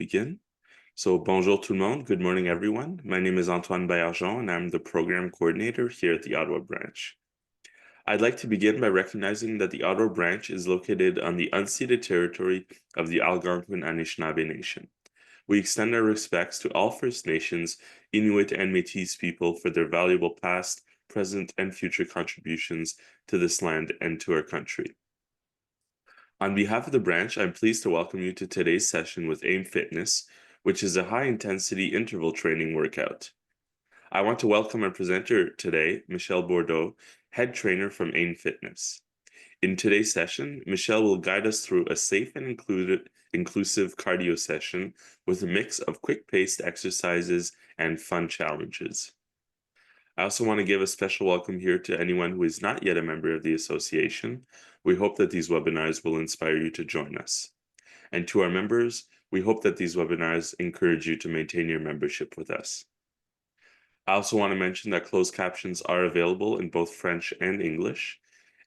begin. So bonjour tout le monde, good morning everyone. My name is Antoine Baillargeon and I'm the program coordinator here at the Ottawa branch. I'd like to begin by recognizing that the Ottawa branch is located on the unceded territory of the Algonquin Anishinaabe Nation. We extend our respects to all First Nations, Inuit, and Métis people for their valuable past, present, and future contributions to this land and to our country. On behalf of the branch, I'm pleased to welcome you to today's session with AIM Fitness, which is a high-intensity interval training workout. I want to welcome our presenter today, Michelle Bourdeau, head trainer from AIM Fitness. In today's session, Michelle will guide us through a safe and inclusive cardio session with a mix of quick-paced exercises and fun challenges. I also want to give a special welcome here to anyone who is not yet a member of the association. We hope that these webinars will inspire you to join us. And to our members, we hope that these webinars encourage you to maintain your membership with us. I also want to mention that closed captions are available in both French and English.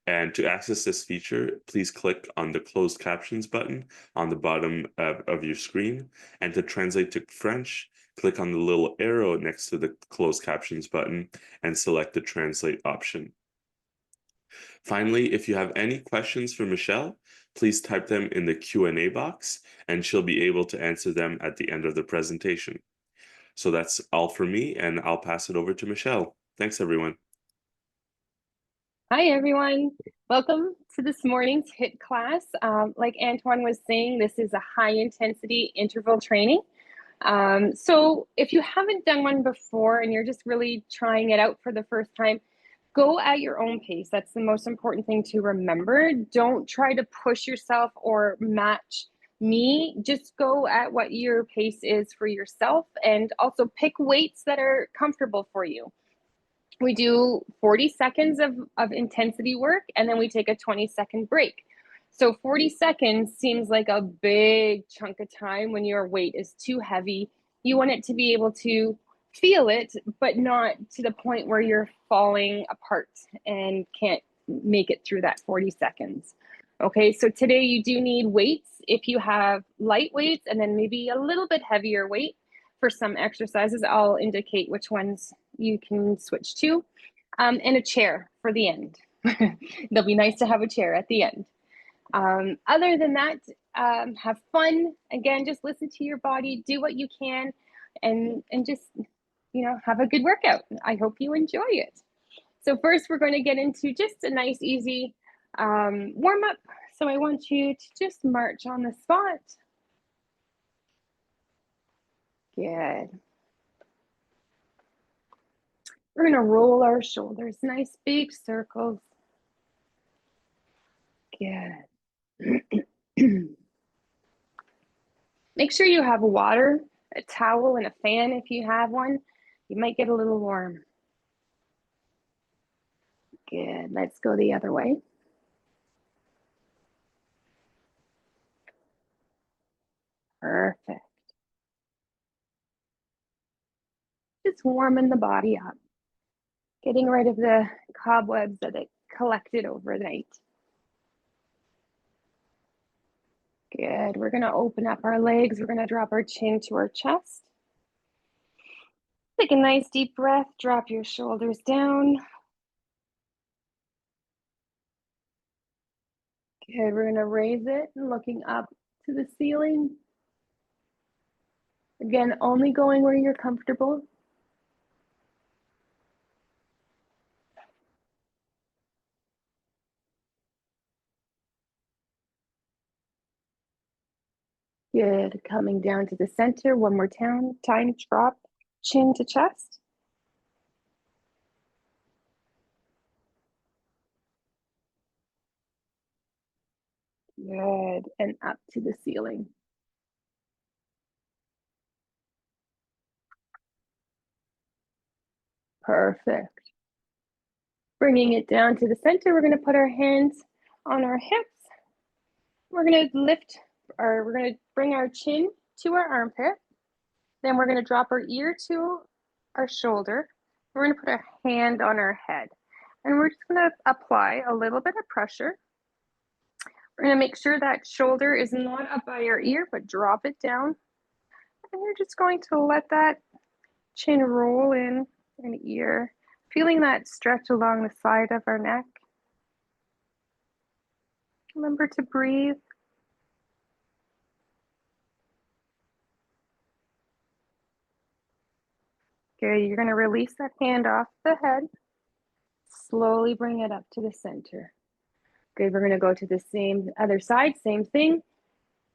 And to access this feature, please click on the closed captions button on the bottom of your screen. And to translate to French, click on the little arrow next to the closed captions button and select the translate option. Finally, if you have any questions for Michelle, please type them in the Q&A box and she'll be able to answer them at the end of the presentation. So that's all for me, and I'll pass it over to Michelle. Thanks, everyone. Hi, everyone. Welcome to this morning's HIIT class. Like Antoine was saying, this is a high-intensity interval training. So if you haven't done one before and you're just really trying it out for the first time, go at your own pace. That's the most important thing to remember. Don't try to push yourself or match me. Just go at what your pace is for yourself, and also pick weights that are comfortable for you. We do 40 seconds of intensity work, and then we take a 20-second break. So 40 seconds seems like a big chunk of time when your weight is too heavy. You want it to be able to feel it, but not to the point where you're falling apart and can't make it through that 40 seconds. Okay, so today you do need weights. If you have light weights and then maybe a little bit heavier weight for some exercises, I'll indicate which ones you can switch to, and a chair for the end. It'll be nice to have a chair at the end. Other than that, have fun. Again, just listen to your body, do what you can, and just, have a good workout. I hope you enjoy it. So first, we're going to get into just a nice, easy warm up. So I want you to just march on the spot. Good. We're going to roll our shoulders, nice big circles. Good. Make sure you have water, a towel, and a fan if you have one. You might get a little warm. Good. Let's go the other way. Perfect. Just warming the body up, getting rid of the cobwebs that it collected overnight. Good. We're going to open up our legs. We're going to drop our chin to our chest. Take a nice deep breath. Drop your shoulders down. Good. We're going to raise it, looking up to the ceiling. Again, only going where you're comfortable. Good. Coming down to the center. One more time. Drop chin to chest. Good. And up to the ceiling. Perfect. Bringing it down to the center, we're going to put our hands on our hips. We're going to lift, or we're going to bring our chin to our armpit. Then we're going to drop our ear to our shoulder. We're going to put our hand on our head. And we're just going to apply a little bit of pressure. We're going to make sure that shoulder is not up by our ear, but drop it down. And you're just going to let that chin roll in an ear, feeling that stretch along the side of our neck. Remember to breathe. Good. You're going to release that hand off the head. Slowly bring it up to the center. Good. We're going to go to the same other side. Same thing.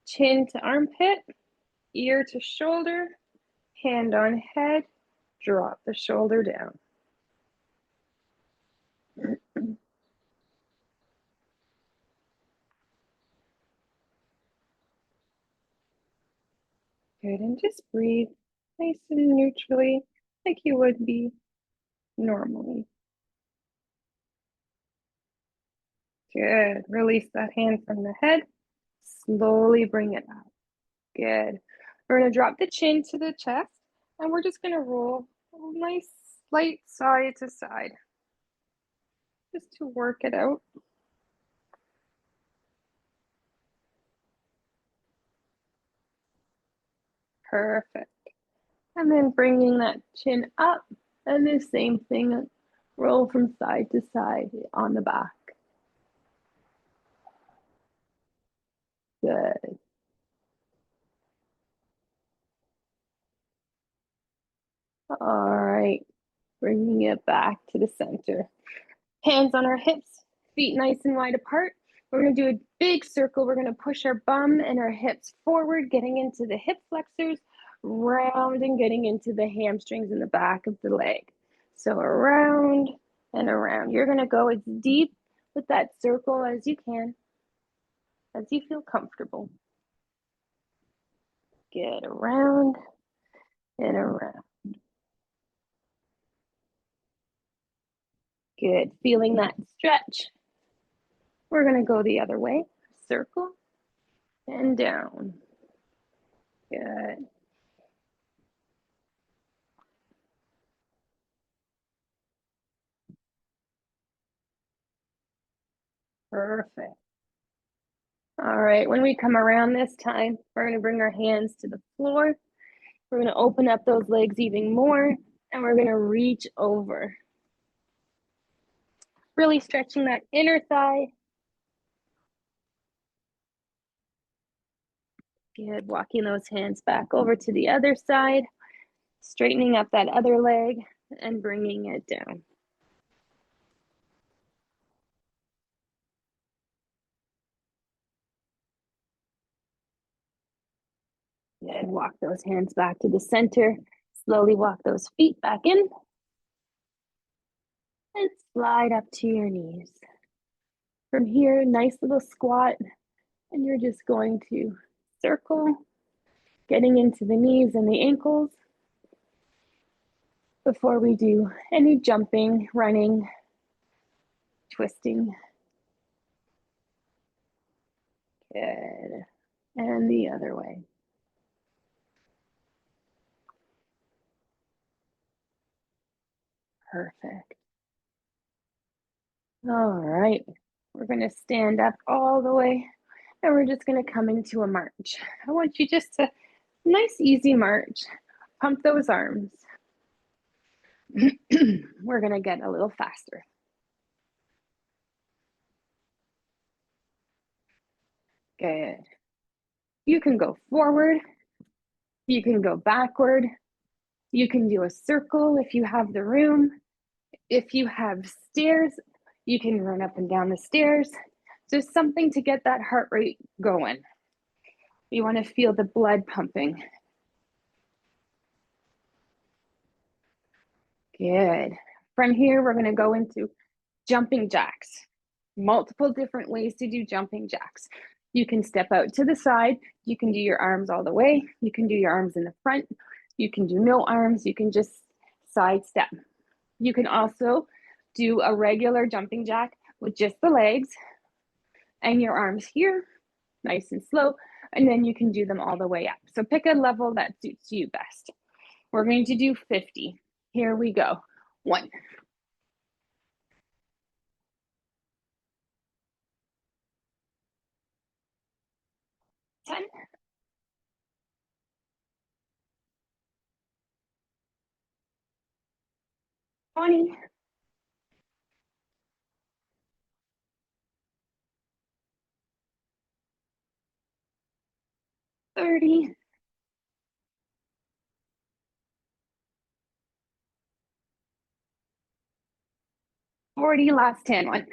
Chin to armpit, ear to shoulder, hand on head. Drop the shoulder down. Good. And just breathe nice and neutrally, like you would be normally. Good. Release that hand from the head. Slowly bring it up. Good. We're going to drop the chin to the chest, and we're just going to roll a nice slight side to side, just to work it out. Perfect. And then bringing that chin up, and the same thing, roll from side to side on the back. Good. All right. Bringing it back to the center. Hands on our hips, feet nice and wide apart. We're going to do a big circle. We're going to push our bum and our hips forward, getting into the hip flexors, round and getting into the hamstrings in the back of the leg. So around and around. You're going to go as deep with that circle as you can, as you feel comfortable. Get around and around. Good. Feeling that stretch. We're going to go the other way. Circle and down. Good. Perfect. All right, when we come around this time, we're going to bring our hands to the floor. We're going to open up those legs even more, and we're going to reach over. Really stretching that inner thigh. Good, walking those hands back over to the other side, straightening up that other leg and bringing it down. Good, walk those hands back to the center. Slowly walk those feet back in. And slide up to your knees. From here, nice little squat. And you're just going to circle, getting into the knees and the ankles before we do any jumping, running, twisting. Good. And the other way. Perfect. All right. We're going to stand up all the way, and we're just going to come into a march. I want you just to, nice, easy march. Pump those arms. We're going to get a little faster. Good. You can go forward. You can go backward. You can do a circle if you have the room. If you have stairs, you can run up and down the stairs. Just something to get that heart rate going. You want to feel the blood pumping. Good. From here, we're going to go into jumping jacks. Multiple different ways to do jumping jacks. You can step out to the side. You can do your arms all the way. You can do your arms in the front. You can do no arms. You can just side step. You can also do a regular jumping jack with just the legs and your arms here, nice and slow, and then you can do them all the way up. So pick a level that suits you best. We're going to do 50. Here we go. 1, 10, 20. 30. 40, last 10. 1,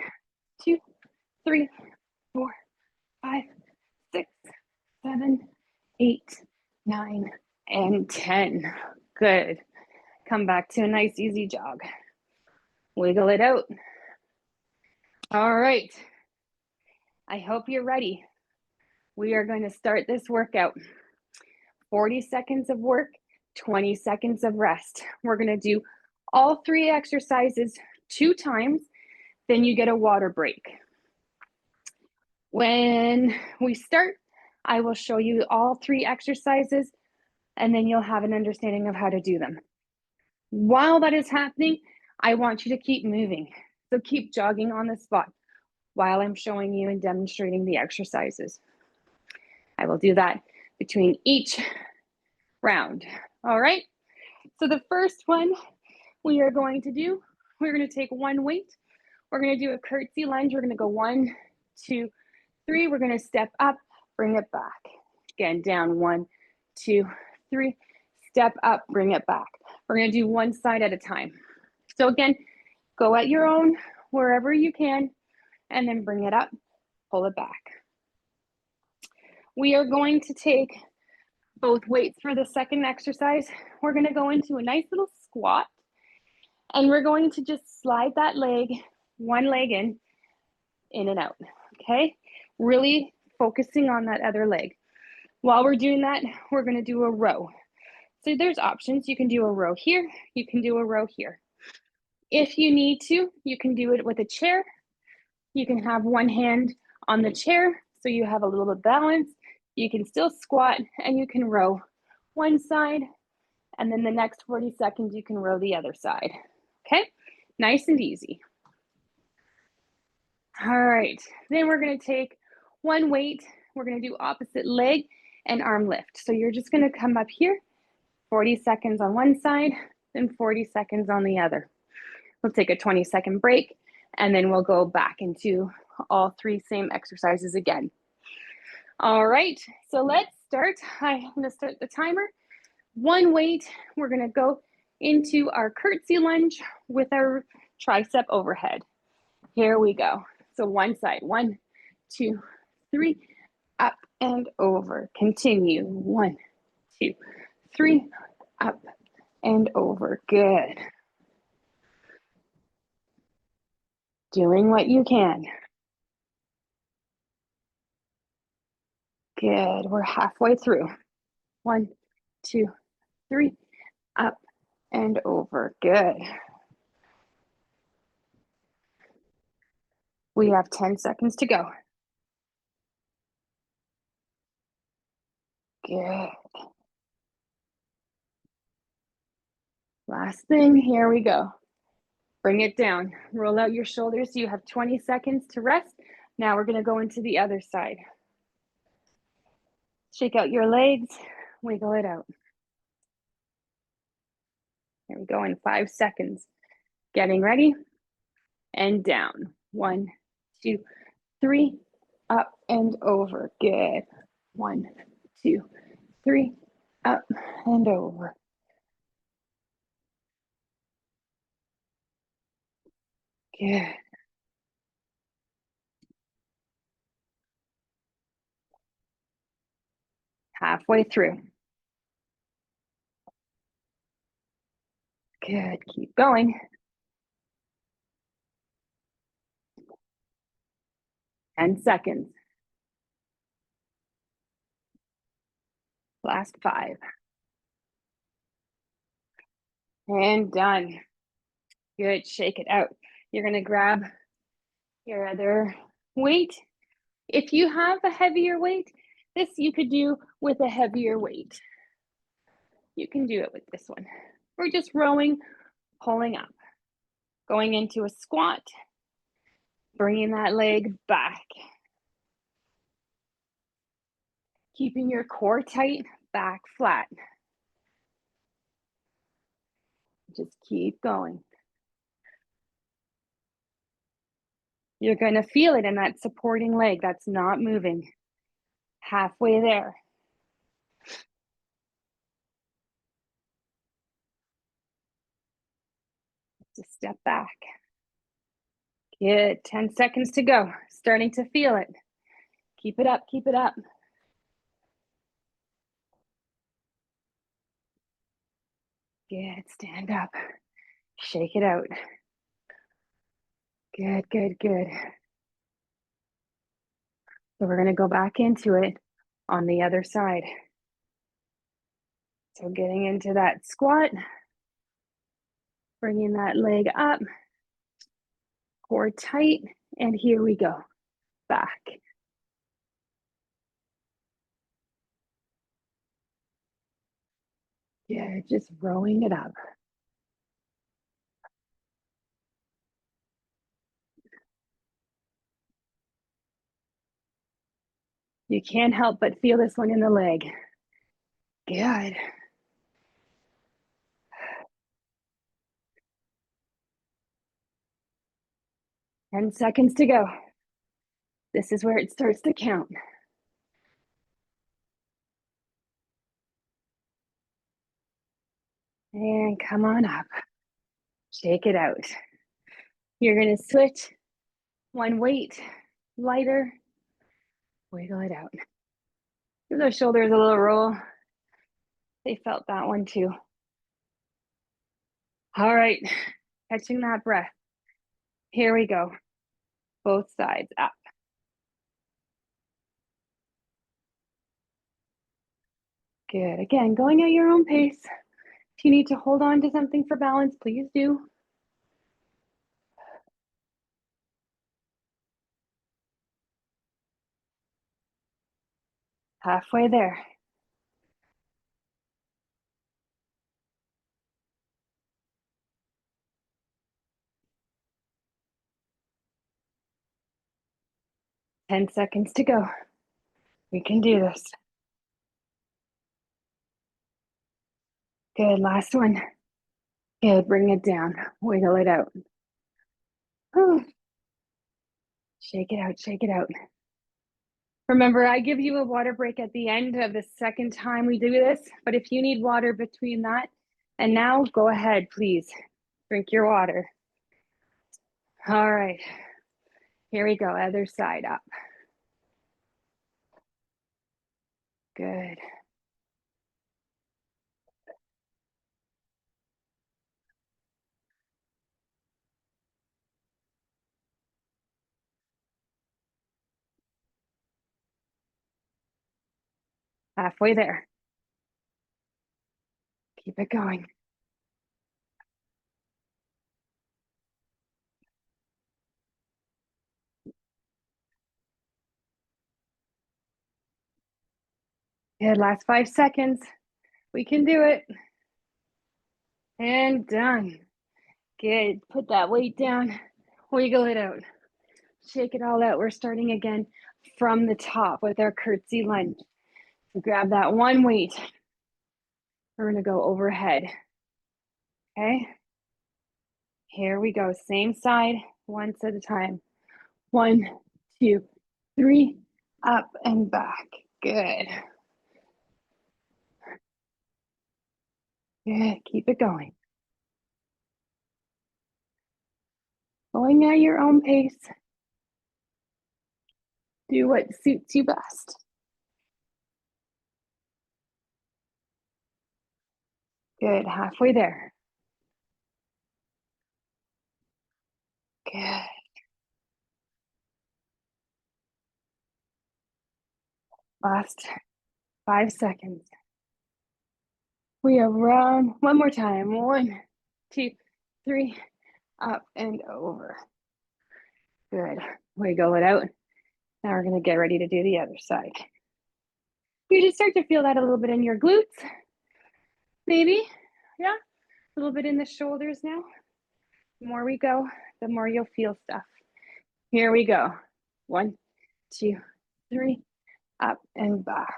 2, 3, 4, 5, 6, 7, 8, 9, and 10. Good. Come back to a nice easy jog. Wiggle it out. All right. I hope you're ready. We are going to start this workout. 40 seconds of work, 20 seconds of rest. We're going to do all 3 exercises 2 times, then you get a water break. When we start, I will show you all 3 exercises, and then you'll have an understanding of how to do them. While that is happening, I want you to keep moving. So keep jogging on the spot while I'm showing you and demonstrating the exercises. I will do that between each round. All right. So the first one we are going to do, we're going to take one weight. We're going to do a curtsy lunge. We're going to go 1, 2, 3. We're going to step up, bring it back. Again, down 1, 2, 3. Step up, bring it back. We're going to do one side at a time. So again, go at your own, wherever you can, and then bring it up, pull it back. We are going to take both weights for the second exercise. We're going to go into a nice little squat, and we're going to just slide that leg, one leg in and out, okay? Really focusing on that other leg. While we're doing that, we're going to do a row. So there's options. You can do a row here. You can do a row here. If you need to, you can do it with a chair. You can have one hand on the chair so you have a little bit of balance. You can still squat and you can row one side, and then the next 40 seconds you can row the other side. Okay, nice and easy. All right, then we're going to take one weight. We're going to do opposite leg and arm lift. So you're just going to come up here, 40 seconds on one side, then 40 seconds on the other. We'll take a 20-second break, and then we'll go back into all 3 same exercises again. All right, so let's start. I'm going to start the timer. One weight, we're going to go into our curtsy lunge with our tricep overhead. Here we go. So one side, 1, 2, 3, up and over. Continue, 1, 2, 3, up and over. Good. Doing what you can. Good. We're halfway through. 1, 2, 3, up and over. Good. We have 10 seconds to go. Good. Last thing, here we go. Bring it down. Roll out your shoulders. You have 20 seconds to rest. Now we're going to go into the other side. Shake out your legs, wiggle it out. Here we go in 5 seconds. Getting ready and down. 1, 2, 3, up and over. Good. 1, 2, 3, up and over. Good. Halfway through. Good. Keep going. 10 seconds. Last 5. And done. Good. Shake it out. You're going to grab your other weight. If you have a heavier weight, this you could do with a heavier weight. You can do it with this one. We're just rowing, pulling up, going into a squat, bringing that leg back. Keeping your core tight, back flat. Just keep going. You're going to feel it in that supporting leg that's not moving. Halfway there. Just step back. Good. 10 seconds to go. Starting to feel it. Keep it up. Keep it up. Good. Stand up. Shake it out. Good, good, good. So we're going to go back into it on the other side. So getting into that squat, bringing that leg up, core tight, and here we go. Back. Yeah, just rowing it up. You can't help but feel this one in the leg. Good. Ten seconds to go. This is where it starts to count. And come on up. Shake it out. You're going to switch one weight, lighter. Wiggle it out. Give those shoulders a little roll. They felt that one too. All right, catching that breath. Here we go. Both sides up. Good. Again, going at your own pace. If you need to hold on to something for balance, please do. Halfway there. Ten seconds to go. We can do this. Good. Last one. Good. Bring it down. Wiggle it out. Whew. Shake it out. Shake it out. Remember, I give you a water break at the end of the second time we do this, but if you need water between that and now, go ahead, please. Drink your water. All right. Here we go. Other side up. Good. Halfway there. Keep it going. Good. Last 5 seconds. We can do it. And done. Good. Put that weight down. Wiggle it out. Shake it all out. We're starting again from the top with our curtsy lunge. So grab that one weight. We're going to go overhead. Okay. Here we go. Same side, once at a time. 1, 2, 3, up and back. Good. Good. Keep it going. Going at your own pace. Do what suits you best. Good. Halfway there. Good. Last 5 seconds. We are round. One more time. 1, 2, 3, up and over. Good. Wiggle it out. Now we're going to get ready to do the other side. You just start to feel that a little bit in your glutes. Maybe, yeah, a little bit in the shoulders now. The more we go, the more you'll feel stuff. Here we go. 1, 2, 3, up and back.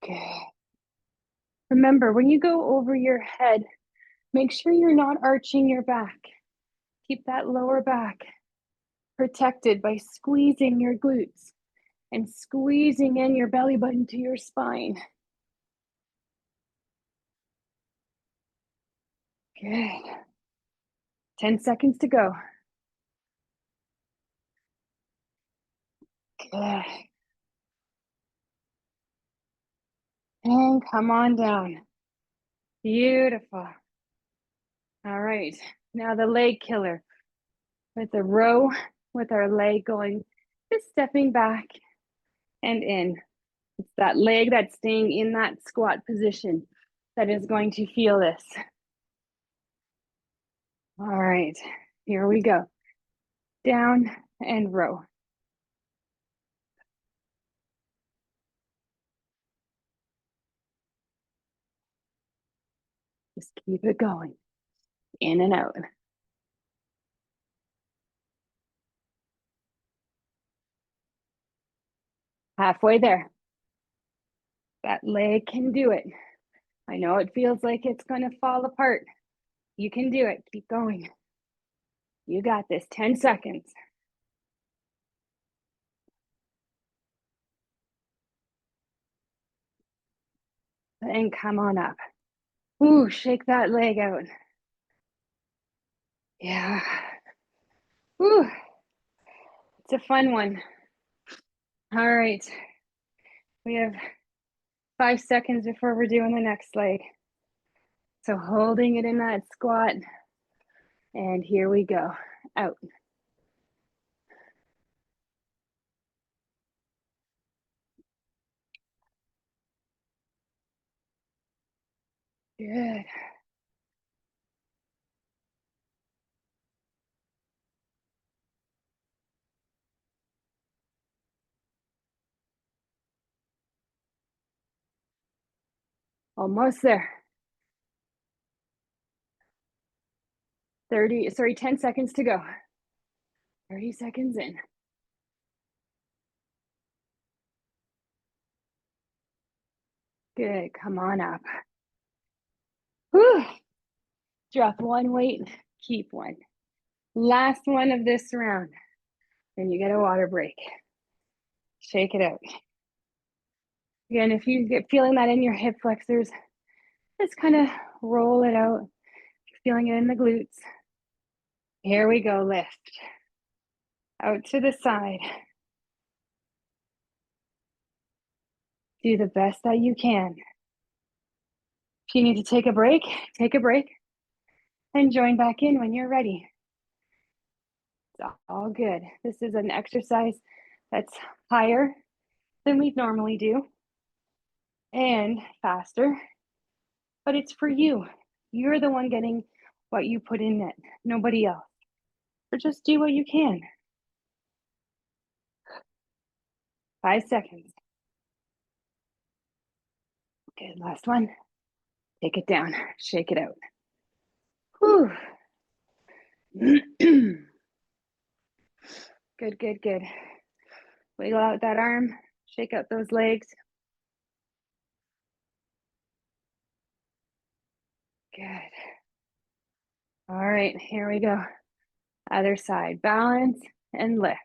Good. Remember, when you go over your head, make sure you're not arching your back. keep that lower back protected by squeezing your glutes and squeezing in your belly button to your spine. Good. 10 seconds to go. Good. And come on down. Beautiful. All right. Now the leg killer with the row with our leg going, just stepping back and in. It's that leg that's staying in that squat position that is going to feel this. All right, here we go. Down and row. Just keep it going. In and out. Halfway there. That leg can do it. I know it feels like it's going to fall apart. You can do it. Keep going. You got this. 10 seconds. And come on up. Ooh, shake that leg out. Yeah. Ooh. It's a fun one. All right. We have 5 seconds before we're doing the next leg. So holding it in that squat. And here we go. Out. Good. Almost there. 10 seconds to go. 30 seconds in. Good, come on up. Whew. Drop one weight, keep one. Last one of this round. Then you get a water break. Shake it out. Again, if you get feeling that in your hip flexors, just kind of roll it out. Feeling it in the glutes. Here we go, lift. Out to the side. Do the best that you can. If you need to take a break, take a break. And join back in when you're ready. It's all good. This is an exercise that's higher than we normally do and faster, but it's for you. You're the one getting what you put in it, nobody else. So just do what you can. 5 seconds. Good, last one. Take it down, shake it out. Whew. Good, good, good. Wiggle out that arm, shake out those legs. Good. All right, here we go. Other side, balance and lift.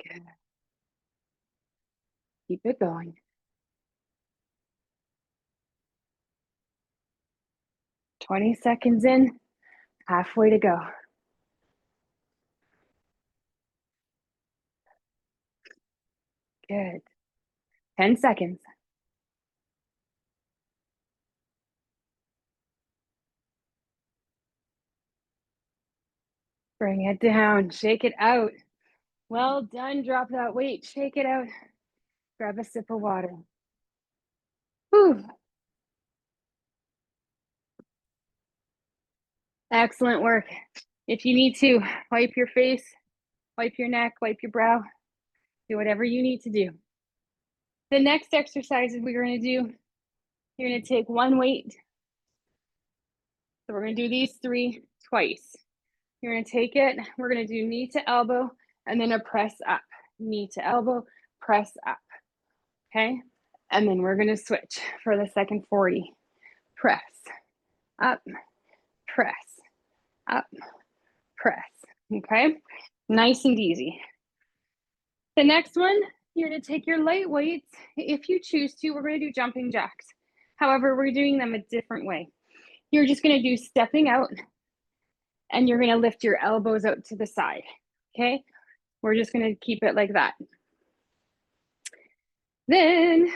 Good. Keep it going. 20 seconds in, halfway to go. Good. 10 seconds. Bring it down, shake it out. Well done, drop that weight, shake it out. Grab a sip of water. Whew. Excellent work. If you need to, wipe your face, wipe your neck, wipe your brow, do whatever you need to do. The next exercise we're going to do, you're going to take one weight. So we're going to do these 3 twice. You're going to take it, we're going to do knee to elbow, and then a press up. Knee to elbow, press up. okay? And then we're gonna switch for the second 40. Press, up, press, up, press, okay? Nice and easy. The next one, you're gonna take your light weights. If you choose to, we're gonna do jumping jacks. However, we're doing them a different way. You're just gonna do stepping out and you're gonna lift your elbows out to the side, okay? We're just gonna keep it like that. Then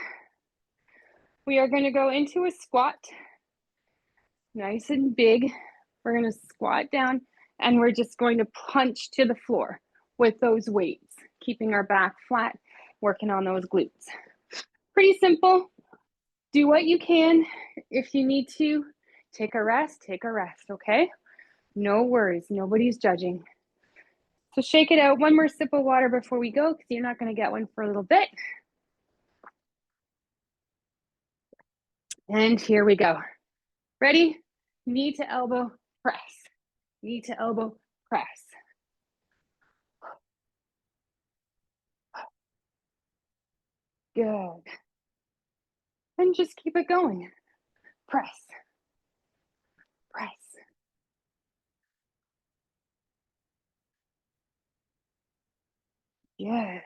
we are gonna go into a squat, nice and big. We're gonna squat down and we're just going to punch to the floor with those weights, keeping our back flat, working on those glutes. Pretty simple. Do what you can. If you need to take a rest, okay? No worries, nobody's judging. So shake it out. One more sip of water before we go because you're not gonna get one for a little bit. And here we go. Ready? Knee to elbow, press. Knee to elbow, press. Good. And just keep it going. Press. Press. Good.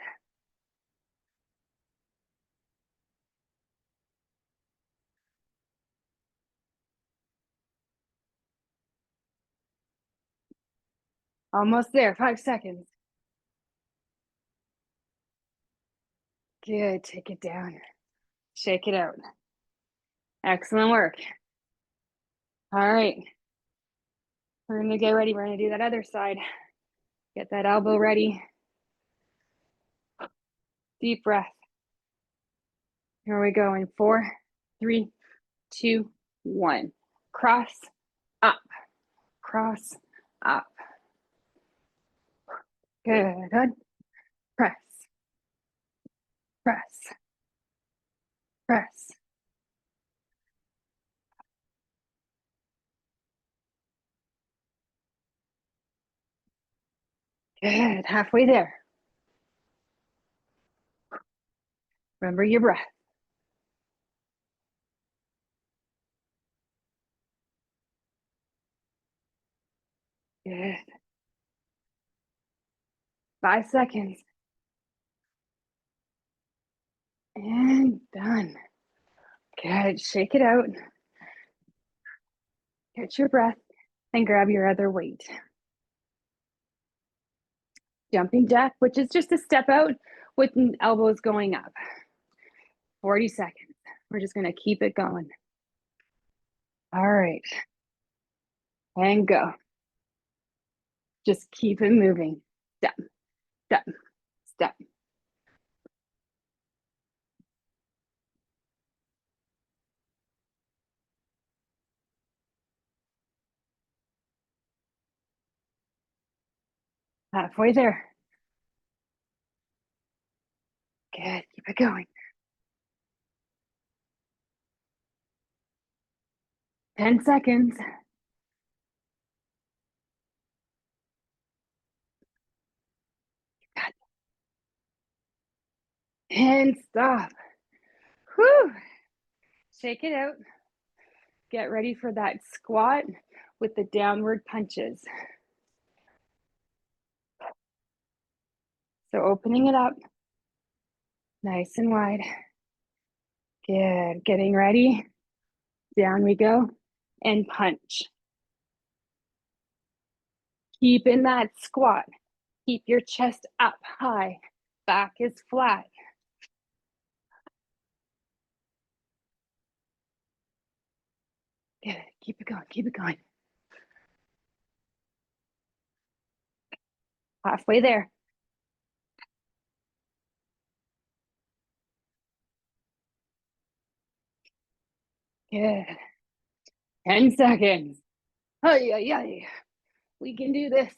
Almost there. 5 seconds. Good. Take it down. Shake it out. Excellent work. All right. We're going to get ready. We're going to do that other side. Get that elbow ready. Deep breath. Here we go in 4, 3, 2, 1. Cross, up, cross, up. Good. Press, press, press. Good. Halfway there. Remember your breath. Good. 5 seconds. And done. Good. Shake it out. Catch your breath and grab your other weight. Jumping jack, which is just a step out with elbows going up. 40 seconds. We're just going to keep it going. All right. And go. Just keep it moving. Step, step, step. Halfway there. Good. Keep it going. 10 seconds. And stop. Whew. Shake it out. Get ready for that squat with the downward punches. So opening it up, nice and wide. Good. Getting ready. Down we go. And punch. Keep in that squat. Keep your chest up high. Back is flat. Good. Keep it going. Keep it going. Halfway there. Good. 10 seconds. Oh, yeah. We can do this.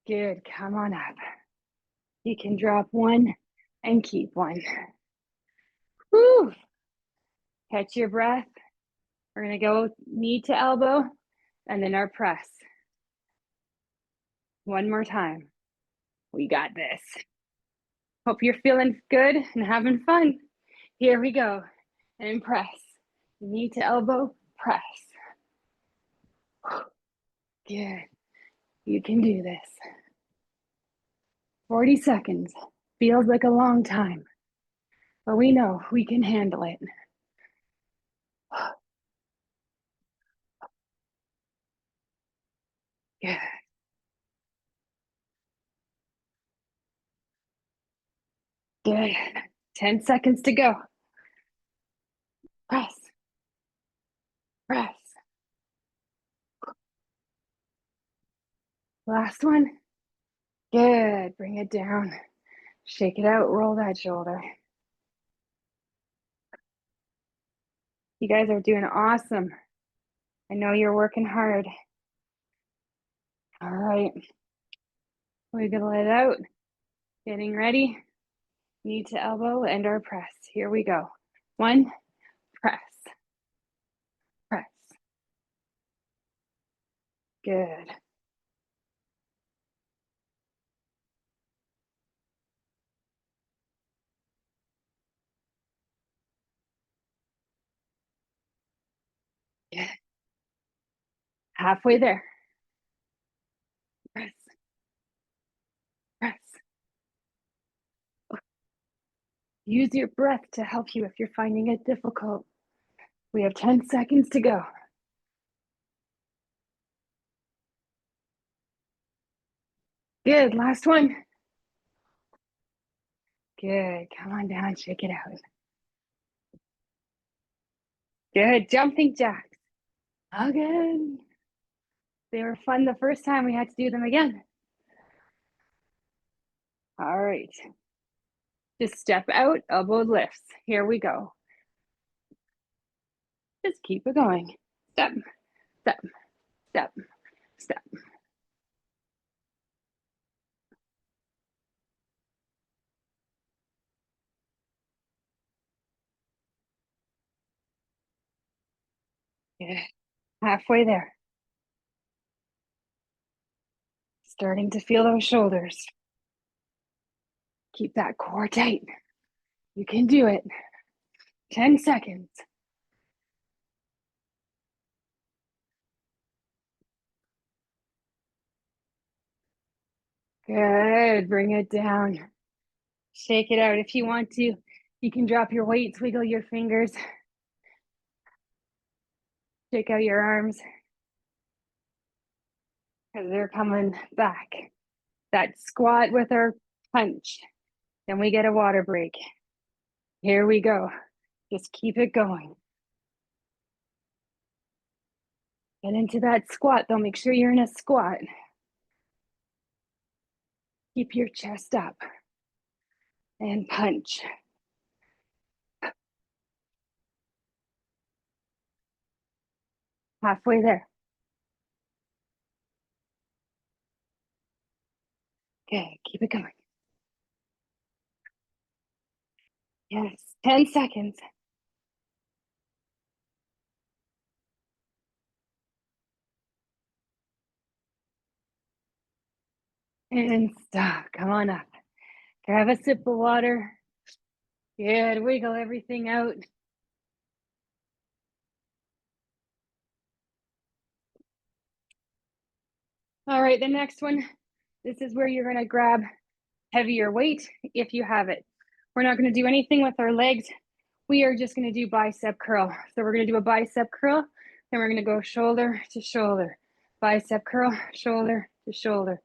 Good. Come on up. You can drop one and keep one. Whew. Catch your breath. We're going to go knee to elbow and then our press. One more time. We got this. Hope you're feeling good and having fun. Here we go. And press. Knee to elbow, press. Good. You can do this. 40 seconds. Feels like a long time, but we know we can handle it. Good. Good. 10 seconds to go. Press. Press. Last one. Good. Bring it down. Shake it out. Roll that shoulder. You guys are doing awesome. I know you're working hard. All right. Wiggle it out. Getting ready. Knee to elbow and our press. Here we go. 1, press. Press. Good. Good. Halfway there. Press. Press. Use your breath to help you if you're finding it difficult. We have 10 seconds to go. Good. Last one. Good. Come on down. Shake it out. Good. Jumping jacks. Oh, good. They were fun the first time. We had to do them again. All right. Just step out, elbow lifts. Here we go. Just keep it going. Step, step, step, step. Good. Halfway there. Starting to feel those shoulders. Keep that core tight. You can do it. 10 seconds. Good. Bring it down. Shake it out. If you want to, you can drop your weights, wiggle your fingers. Shake out your arms because they're coming back. That squat with our punch. Then we get a water break. Here we go. Just keep it going. Get into that squat though. Make sure you're in a squat. Keep your chest up. And punch. Halfway there. Okay, keep it going. Yes, 10 seconds. And stop. Come on up. Grab a sip of water. Good. Wiggle everything out. All right, the next one. This is where you're going to grab heavier weight if you have it. We're not going to do anything with our legs. We are just going to do bicep curl. So we're going to do a bicep curl. Then we're going to go shoulder to shoulder. Bicep curl, shoulder to shoulder.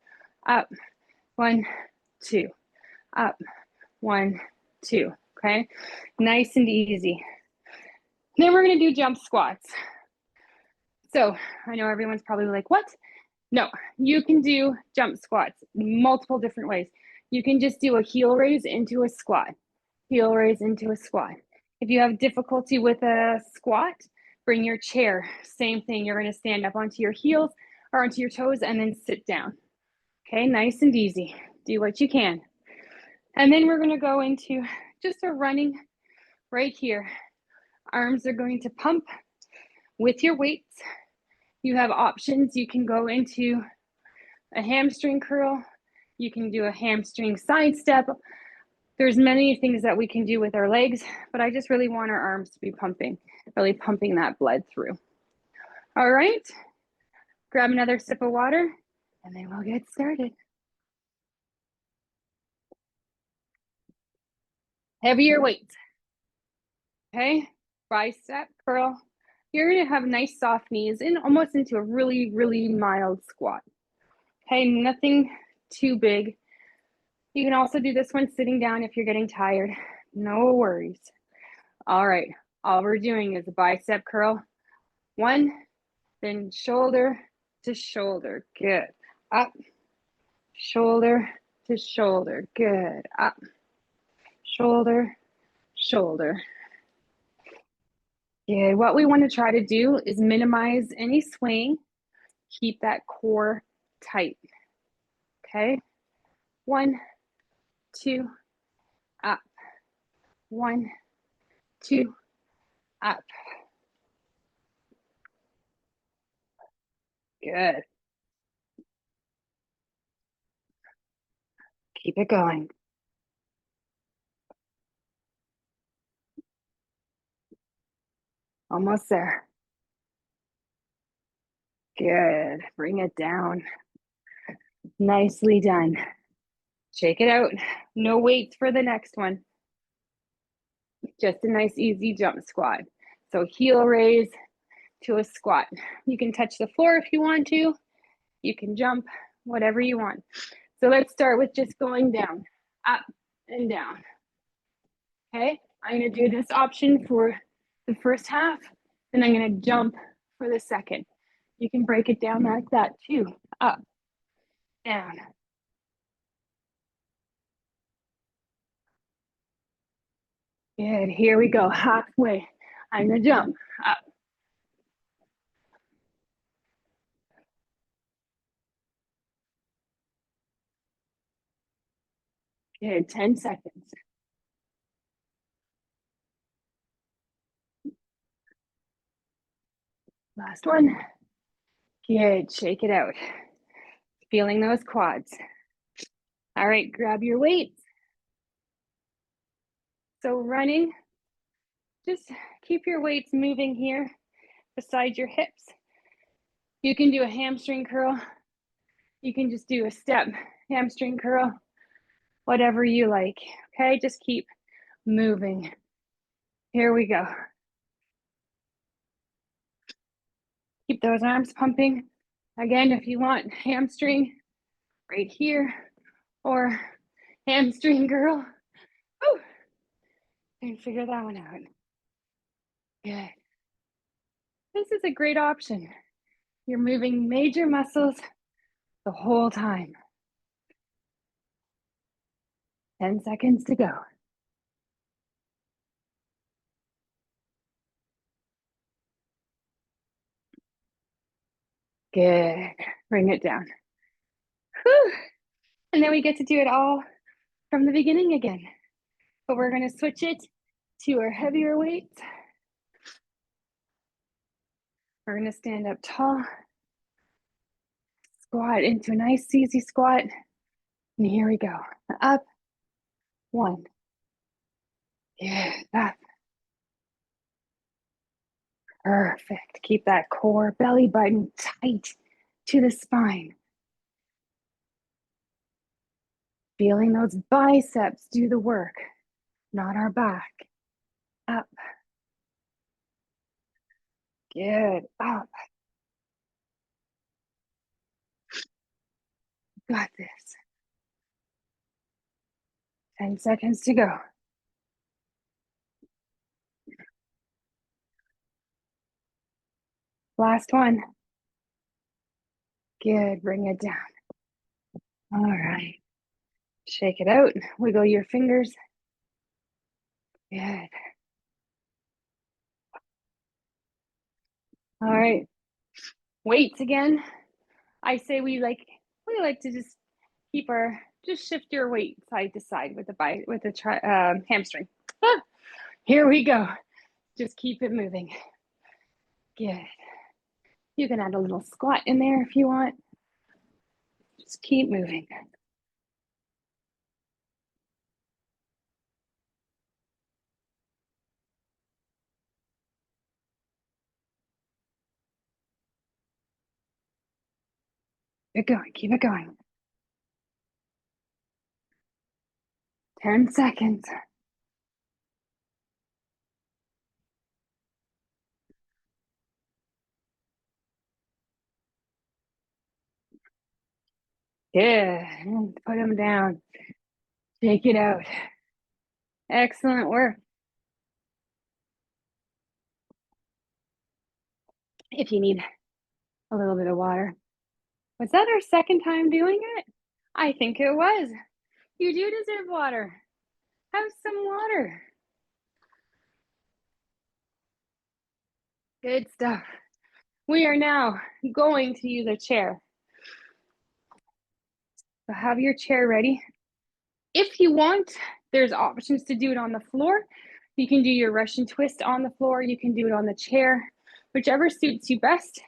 Up. 1, 2. Up. 1, 2. Okay. Nice and easy. Then we're going to do jump squats. So I know everyone's probably like, what? No, you can do jump squats multiple different ways. You can just do a heel raise into a squat, heel raise into a squat. If you have difficulty with a squat, bring your chair. Same thing. You're going to stand up onto your heels or onto your toes and then sit down. Okay, nice and easy. Do what you can. And then we're going to go into just a running right here. Arms are going to pump with your weights. You have options. You can go into a hamstring curl. You can do a hamstring side step. There's many things that we can do with our legs, but I just really want our arms to be pumping, really pumping that blood through. All right, grab another sip of water and then we'll get started. Heavier weights. Okay, bicep curl. You're gonna have nice soft knees and almost into a really, really mild squat. Okay, nothing too big. You can also do this one sitting down if you're getting tired. No worries. All right, all we're doing is a bicep curl. One, then shoulder to shoulder. Good. Up. Shoulder to shoulder. Good. Up. Shoulder, shoulder. Good. What we want to try to do is minimize any swing. Keep that core tight. Okay. 1, 2, up. 1, 2, up. Good. Keep it going. Almost there. Good. Bring it down. Nicely done. Shake it out. No weights for the next one. Just a nice easy jump squat. So heel raise to a squat. You can touch the floor if you want to. You can jump, whatever you want. So let's start with just going down, up and down. Okay, I'm gonna do this option for the first half, then I'm gonna jump for the second. You can break it down like that too. Up, down. Good, here we go, halfway. I'm gonna jump, up. Good, 10 seconds. Last one. Good, shake it out. Feeling those quads. All right, grab your weights. So running, just keep your weights moving here beside your hips. You can do a hamstring curl. You can just do a step hamstring curl, whatever you like. Okay, just keep moving. Here we go. Keep those arms pumping. Again, if you want hamstring right here or hamstring curl. Woo! And figure that one out. Good. This is a great option. You're moving major muscles the whole time. 10 seconds to go. Good. Bring it down. Whew. And then we get to do it all from the beginning again. But we're going to switch it to our heavier weights. We're going to stand up tall, squat into a nice easy squat. And here we go. Up. 1. Yeah, up. Perfect. Keep that core belly button tight to the spine. Feeling those biceps do the work, not our back. Up. Good. Up. Got this. 10 seconds to go. Last one. Good. Bring it down. All right. Shake it out. Wiggle your fingers. Good. All right. Weights again. I say we like to just keep our shift your weight side to side with the hamstring. Ah, here we go. Just keep it moving. Good. You can add a little squat in there if you want. Just keep moving. Keep it going. Keep it going. 10 seconds. Good. Put them down. Take it out. Excellent work. If you need a little bit of water. Was that our second time doing it? I think it was. You do deserve water. Have some water. Good stuff. We are now going to use a chair. So have your chair ready. If you want, there's options to do it on the floor. You can do your Russian twist on the floor. You can do it on the chair, whichever suits you best.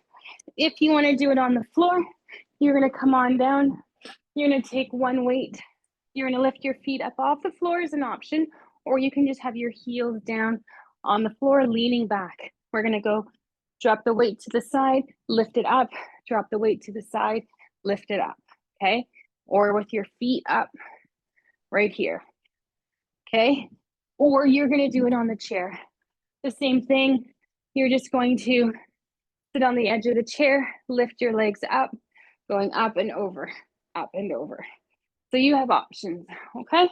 If you want to do it on the floor, you're going to come on down. You're going to take one weight. You're going to lift your feet up off the floor as an option, or you can just have your heels down on the floor, leaning back. We're going to go drop the weight to the side, lift it up, drop the weight to the side, lift it up, okay? Or with your feet up right here, okay? Or you're going to do it on the chair. The same thing. You're just going to sit on the edge of the chair, lift your legs up, going up and over, up and over. So you have options, okay?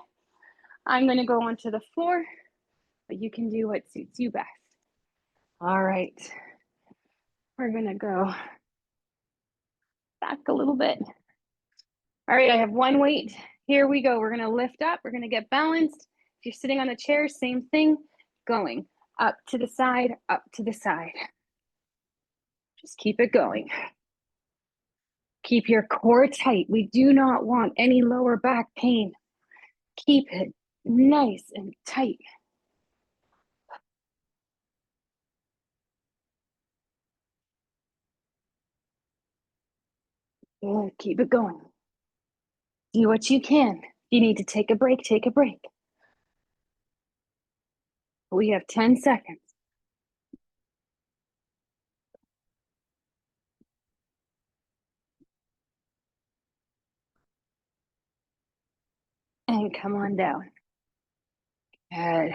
I'm going to go onto the floor, but you can do what suits you best. All right. We're going to go back a little bit. All right, I have one weight. Here we go. We're going to lift up. We're going to get balanced. If you're sitting on the chair, same thing. Going up to the side, up to the side. Just keep it going. Keep your core tight. We do not want any lower back pain. Keep it nice and tight. Good. Keep it going. Do what you can. If you need to take a break, take a break. We have 10 seconds. And come on down. Good.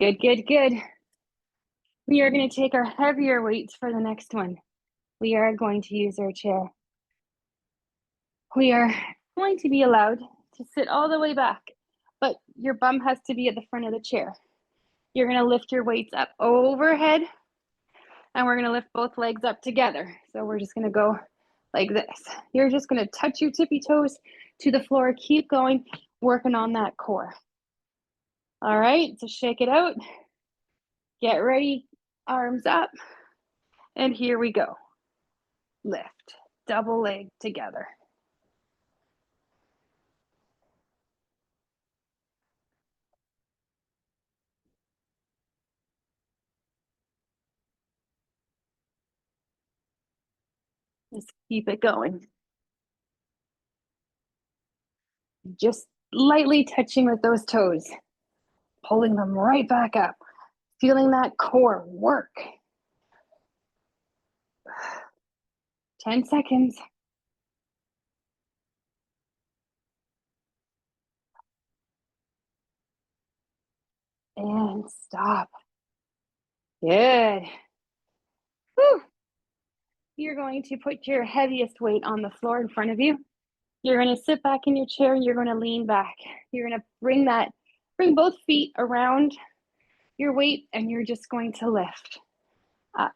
Good, good, good. We are going to take our heavier weights for the next one. We are going to use our chair. We are going to be allowed to sit all the way back, but your bum has to be at the front of the chair. You're going to lift your weights up overhead, and we're going to lift both legs up together. So we're just going to go like this. You're just going to touch your tippy toes to the floor. Keep going, working on that core. All right, so shake it out. Get ready, arms up, and here we go. Lift, double leg together. Just keep it going. Just lightly touching with those toes, pulling them right back up, feeling that core work. 10 seconds. And stop. Good. Whew. You're going to put your heaviest weight on the floor in front of you. You're going to sit back in your chair and you're going to lean back. You're going to bring both feet around your weight, and you're just going to lift up,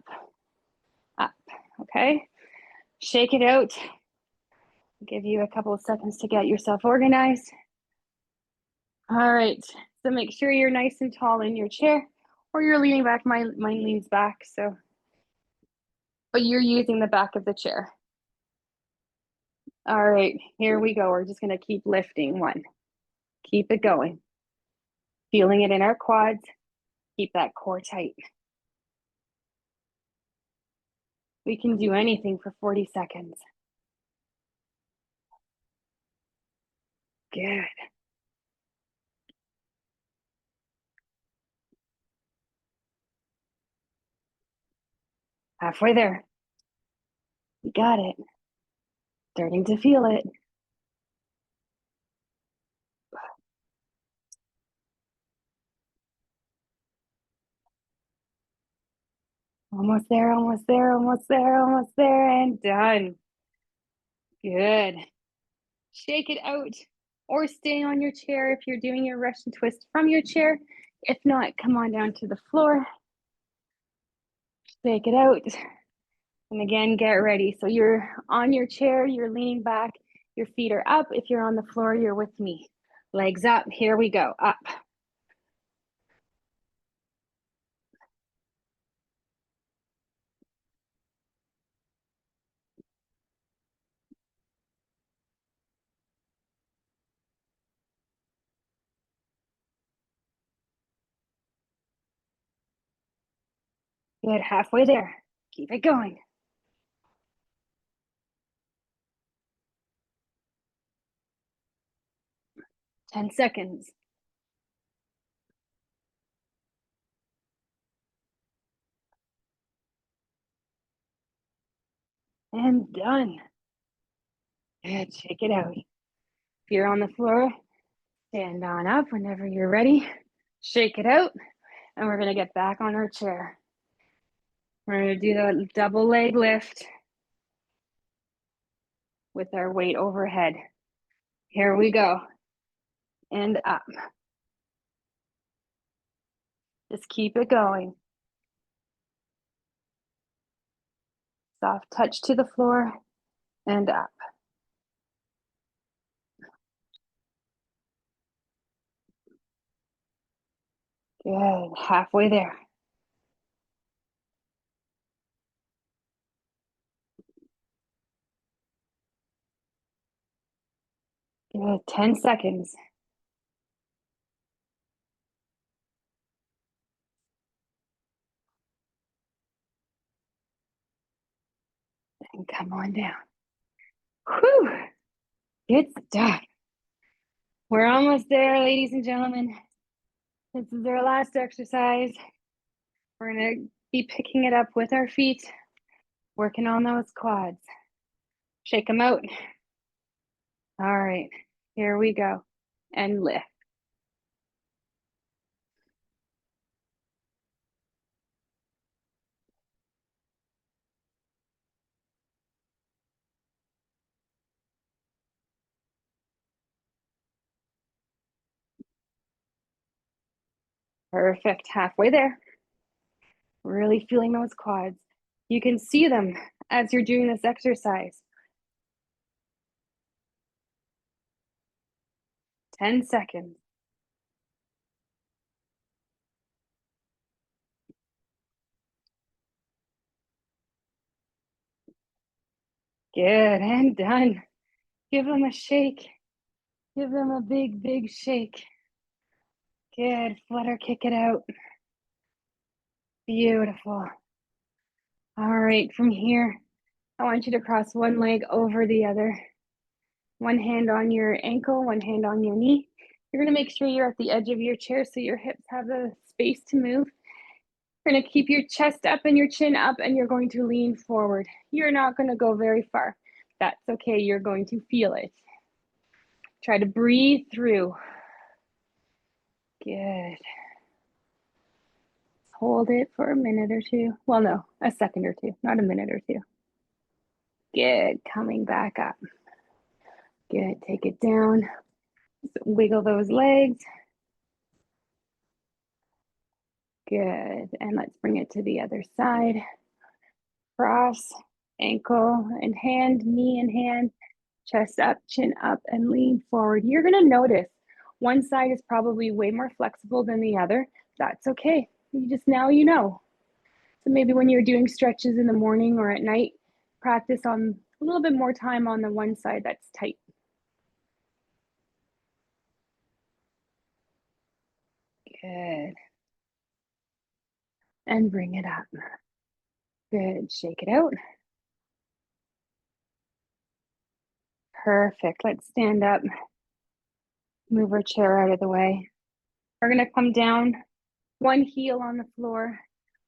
up, okay? Shake it out. I'll give you a couple of seconds to get yourself organized. All right, so make sure you're nice and tall in your chair, or you're leaning back. Mine leans back, so, but you're using the back of the chair. All right, here we go. We're just gonna keep lifting. One, keep it going. Feeling it in our quads. Keep that core tight. We can do anything for 40 seconds. Good. Halfway there. You got it. Starting to feel it. Almost there, almost there, almost there, almost there, and done. Good. Shake it out or stay on your chair if you're doing your Russian twist from your chair. If not, come on down to the floor. Shake it out. And again, get ready. So you're on your chair, you're leaning back, your feet are up. If you're on the floor, you're with me. Legs up, here we go, up. Good, halfway there. Keep it going. 10 seconds. And done. Good, shake it out. If you're on the floor, stand on up whenever you're ready. Shake it out, and we're gonna get back on our chair. We're gonna do the double leg lift with our weight overhead. Here we go. And up. Just keep it going. Soft touch to the floor and up. Good, halfway there. Good, 10 seconds. And come on down. Whew, good stuff. We're almost there, ladies and gentlemen. This is our last exercise. We're gonna be picking it up with our feet, working on those quads. Shake them out. All right, here we go. And lift. Perfect, halfway there. Really feeling those quads. You can see them as you're doing this exercise. 10 seconds. Good, and done. Give them a shake. Give them a big, big shake. Good, flutter, kick it out. Beautiful. All right, from here, I want you to cross one leg over the other. One hand on your ankle, one hand on your knee. You're gonna make sure you're at the edge of your chair so your hips have the space to move. You're gonna keep your chest up and your chin up, and you're going to lean forward. You're not gonna go very far. That's okay, you're going to feel it. Try to breathe through. Good. Hold it for a minute or two. Well, no, a second or two, not a minute or two. Good, coming back up. Good, take it down. Wiggle those legs. Good, and let's bring it to the other side. Cross, ankle and hand, knee and hand, chest up, chin up, and lean forward. You're gonna notice one side is probably way more flexible than the other. That's okay. Now you know. So maybe when you're doing stretches in the morning or at night, practice on a little bit more time on the one side that's tight. Good. And bring it up. Good, shake it out. Perfect, let's stand up. Move our chair out of the way. We're gonna come down, one heel on the floor.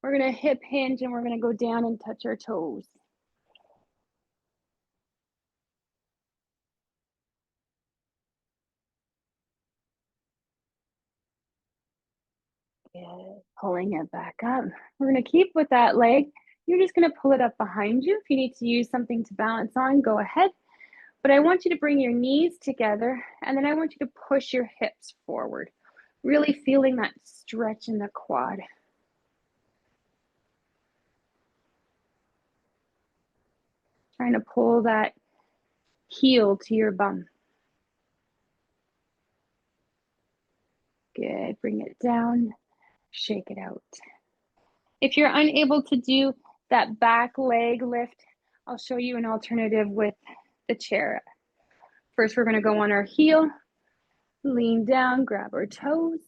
We're gonna hip hinge and we're gonna go down and touch our toes. Good. Pulling it back up. We're going to keep with that leg. You're just going to pull it up behind you. If you need to use something to balance on, go ahead. But I want you to bring your knees together, and then I want you to push your hips forward, really feeling that stretch in the quad. Trying to pull that heel to your bum. Good. Bring it down. Shake it out. If you're unable to do that back leg lift, I'll show you an alternative with the chair. First, we're going to go on our heel, lean down, grab our toes.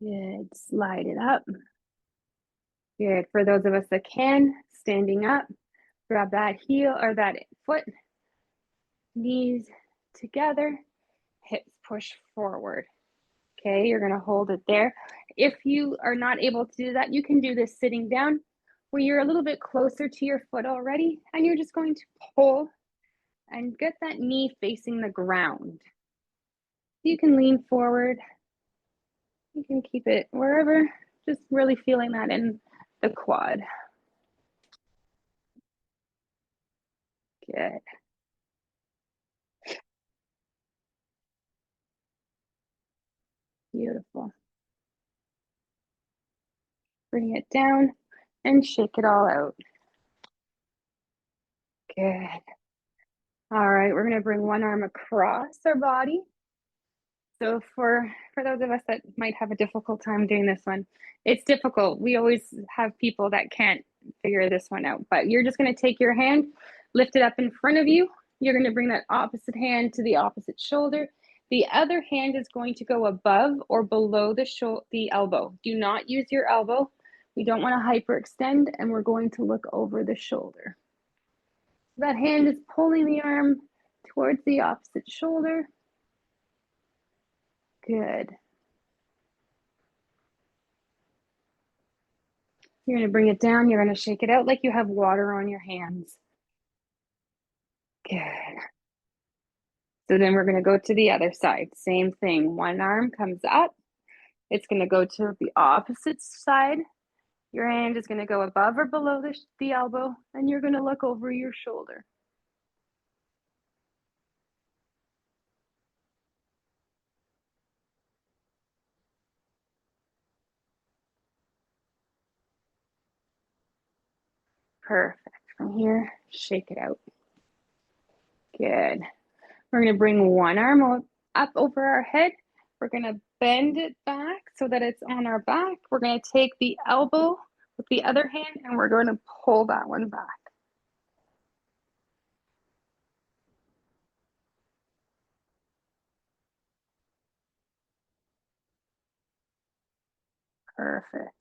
Good. Slide it up. Good. For those of us that can, standing up, grab that heel or that foot, knees together, hips push forward. Okay, you're going to hold it there. If you are not able to do that, you can do this sitting down where you're a little bit closer to your foot already, and you're just going to pull and get that knee facing the ground. You can lean forward. You can keep it wherever, just really feeling that in the quad. Good. Beautiful. Bring it down and shake it all out. Good. All right, we're going to bring one arm across our body. So for those of us that might have a difficult time doing this one, it's difficult. We always have people that can't figure this one out, but you're just going to take your hand, lift it up in front of you. You're going to bring that opposite hand to the opposite shoulder. The other hand is going to go above or below the elbow. Do not use your elbow. We don't want to hyperextend, and we're going to look over the shoulder. That hand is pulling the arm towards the opposite shoulder. Good. You're going to bring it down. You're going to shake it out like you have water on your hands. Good. So then we're going to go to the other side. Same thing. One arm comes up. It's going to go to the opposite side. Your hand is going to go above or below the elbow, and you're going to look over your shoulder. Perfect. From here, shake it out. Good. We're going to bring one arm up over our head. We're going to bend it back so that it's on our back. We're going to take the elbow with the other hand, and we're going to pull that one back. Perfect.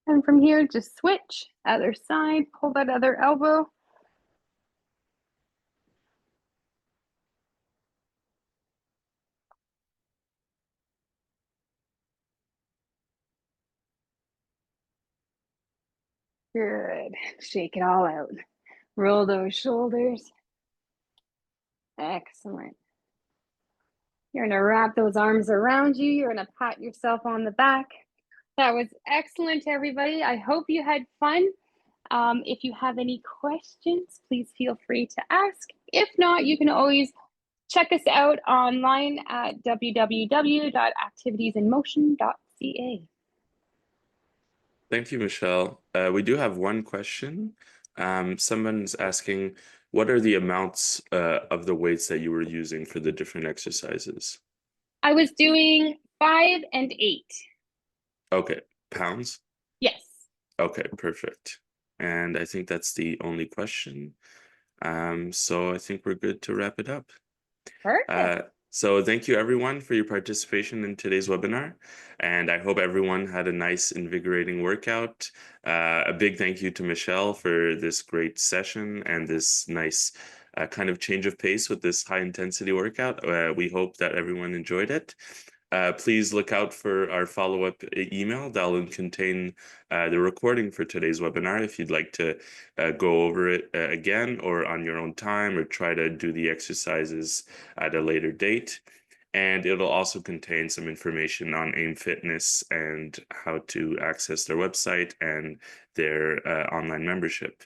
And from here, just switch, other side, pull that other elbow. Good. Shake it all out. Roll those shoulders. Excellent. You're going to wrap those arms around you. You're going to pat yourself on the back. That was excellent, everybody. I hope you had fun. If you have any questions, please feel free to ask. If not, you can always check us out online at www.activitiesinmotion.ca. Thank you, Michelle. We do have one question. Someone's asking, what are the amounts of the weights that you were using for the different exercises? I was doing 5 and 8. Okay, pounds? Yes. Okay, perfect. And I think that's the only question. So I think we're good to wrap it up. Perfect. So thank you everyone for your participation in today's webinar, and I hope everyone had a nice, invigorating workout. A big thank you to Michelle for this great session and this nice kind of change of pace with this high intensity workout. We hope that everyone enjoyed it. Please look out for our follow-up email that will contain the recording for today's webinar if you'd like to go over it again or on your own time or try to do the exercises at a later date. And it'll also contain some information on AIM Fitness and how to access their website and their online membership.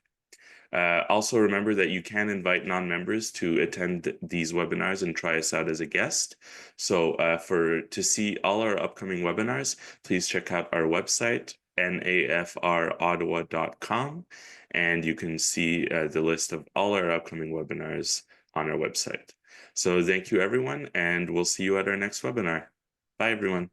Also remember that you can invite non-members to attend these webinars and try us out as a guest. So to see all our upcoming webinars, please check out our website, nafrottawa.com, and you can see the list of all our upcoming webinars on our website. So thank you, everyone, and we'll see you at our next webinar. Bye, everyone.